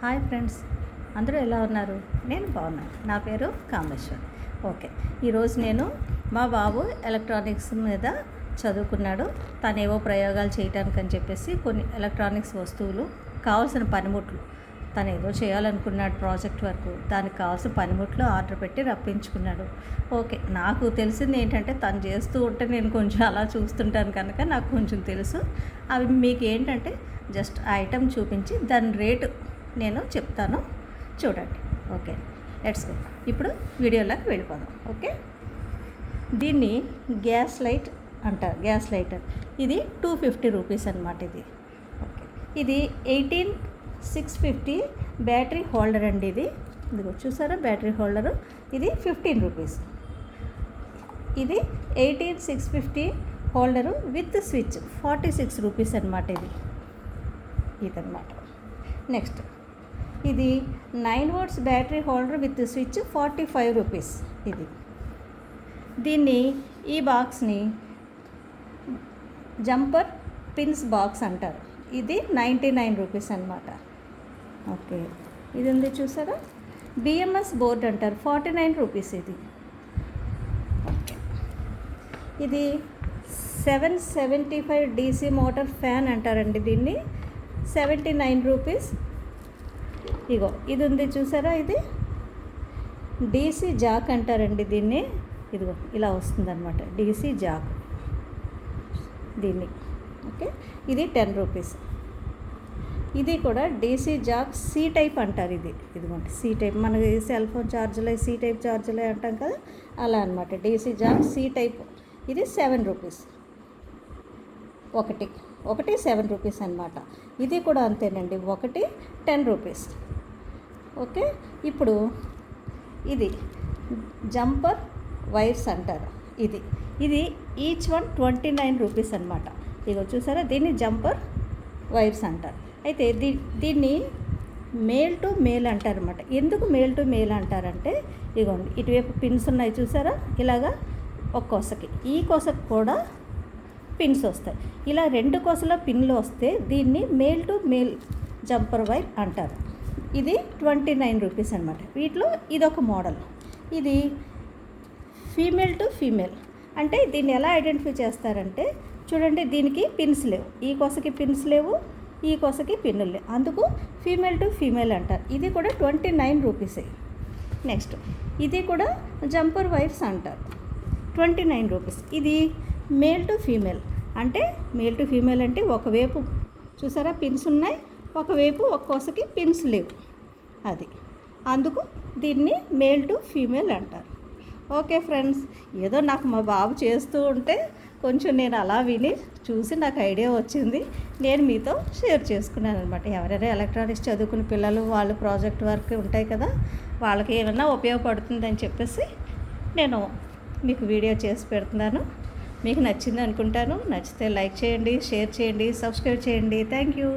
Hi friends, అందరూ ఎలా ఉన్నారు? నేను బాగున్నాను. నా పేరు కామేశ్వర్. ఓకే, ఈరోజు నేను మా బాబు ఎలక్ట్రానిక్స్ మీద చదువుకున్నాడు. తనేవో ప్రయోగాలు చేయటానికి అని చెప్పేసి కొన్ని ఎలక్ట్రానిక్స్ వస్తువులు కావాల్సిన పనిముట్లు తను ఏదో చేయాలనుకున్నాడు ప్రాజెక్ట్ వర్క్. దానికి కావాల్సిన పనిముట్లు ఆర్డర్ పెట్టి రప్పించుకున్నాడు. ఓకే, నాకు తెలిసింది ఏంటంటే తను చేస్తూ ఉంటే నేను కొంచెం అలా చూస్తుంటాను కనుక నాకు కొంచెం తెలుసు. అవి మీకు ఏంటంటే జస్ట్ ఐటమ్ చూపించి దాని రేటు నేను చెప్తాను, చూడండి. Okay, let's go. ఇప్పుడు వీడియోలోకి వెళ్ళిపోదాం. ఓకే, దీన్ని గ్యాస్ లైట్ అంటారు, గ్యాస్ లైటర్. ఇది 250 రూపీస్ అనమాట. ఇది ఓకే, ఇది 18650 బ్యాటరీ హోల్డర్ అండి. ఇదిగో చూసారా బ్యాటరీ హోల్డరు. ఇది 15 రూపీస్. ఇది 18650 హోల్డరు విత్ స్విచ్ 46 రూపీస్ అనమాట. ఇదన్నమాట. నెక్స్ట్ ఇది 9 volts battery holder with switch 45 rupees. దీన్ని ఈ బాక్స్ని జంపర్ పిన్స్ బాక్స్ అంటారు. ఇది 99 రూపీస్ అనమాట. ఓకే, ఇది ఉంది చూసారా, బిఎంఎస్ బోర్డ్ అంటారు, 49 రూపీస్. ఓకే, ఇది 775 డీసీ మోటార్ ఫ్యాన్ అంటారండి. దీన్ని 79 రూపీస్. ఇగో ఇది ఉంది చూసారా, ఇది డీసీ జాక్ అంటారండి దీన్ని. ఇదిగో ఇలా వస్తుందన్నమాట, డీసీ జాక్ దీన్ని. ఓకే, ఇది 10 రూపీస్. ఇది కూడా డీసీ జాక్ సి టైప్ అంటారు. ఇదిగోండి సి టైప్, మనకి సెల్ ఫోన్ ఛార్జర్లే సి టైప్ ఛార్జర్లే అంటాం కదా, అలా అనమాట. DC jack C type. ఇది 7 రూపీస్. ఒకటి 7 రూపీస్ అనమాట. ఇది కూడా అంతేనండి, ఒకటి 10 రూపీస్. ఓకే, ఇప్పుడు ఇది జంపర్ వైర్స్ అంటారు. ఇది ఈచ్ వన్ 29 రూపీస్ అనమాట. ఇగో చూసారా, దీన్ని జంపర్ వైర్స్ అంటారు. అయితే దీన్ని మేల్ టు మేల్ అంటారు అనమాట. ఎందుకు మేల్ టు మేల్ అంటారంటే, ఇగోండి ఇటువైపు పిన్స్ ఉన్నాయి చూసారా, ఇలాగా ఒక కొసకి, ఈ కొసకు కూడా పిన్స్ వస్తాయి. ఇలా 2 కొసల పిన్లు వస్తే దీన్ని male to male jumper wire అంటారు. ఇది 29 రూపీస్ అనమాట. వీటిలో ఇదొక మోడల్. ఇది ఫీమేల్ టు ఫీమేల్. అంటే దీన్ని ఎలా ఐడెంటిఫై చేస్తారంటే, చూడండి దీనికి పిన్స్ లేవు, ఈ కొసకి పిన్స్ లేవు, ఈ కొసకి పిన్నులు లేవు, అందుకు ఫీమేల్ టు ఫీమేల్ అంటారు. ఇది కూడా 29 రూపీసే. నెక్స్ట్ ఇది కూడా జంపర్ వైర్స్ అంటారు, 29 రూపీస్. ఇది మేల్ టు ఫీమేల్. అంటే మేల్ టు ఫీమేల్ అంటే ఒకవైపు చూసారా పిన్స్ ఉన్నాయి, ఒకవైపు ఒక కొసకి పిన్స్ లేవు, అందుకు దీన్ని మేల్ టు ఫీమేల్ అంటారు. ఓకే ఫ్రెండ్స్, ఏదో నాకు మా బాబు చేస్తూ ఉంటే కొంచెం నేను అలా విని చూసి నాకు ఐడియా వచ్చింది, నేను మీతో షేర్ చేసుకున్నాను అనమాట. ఎవరైనా ఎలక్ట్రానిక్స్ చదువుకునే పిల్లలు, వాళ్ళు ప్రాజెక్ట్ వర్క్ ఉంటాయి కదా, వాళ్ళకి ఏమైనా ఉపయోగపడుతుందని చెప్పేసి నేను మీకు వీడియో చేసి పెడుతున్నాను. మీకు నచ్చింది అనుకుంటాను. నచ్చితే లైక్ చేయండి, షేర్ చేయండి, సబ్స్క్రైబ్ చేయండి. Thank you.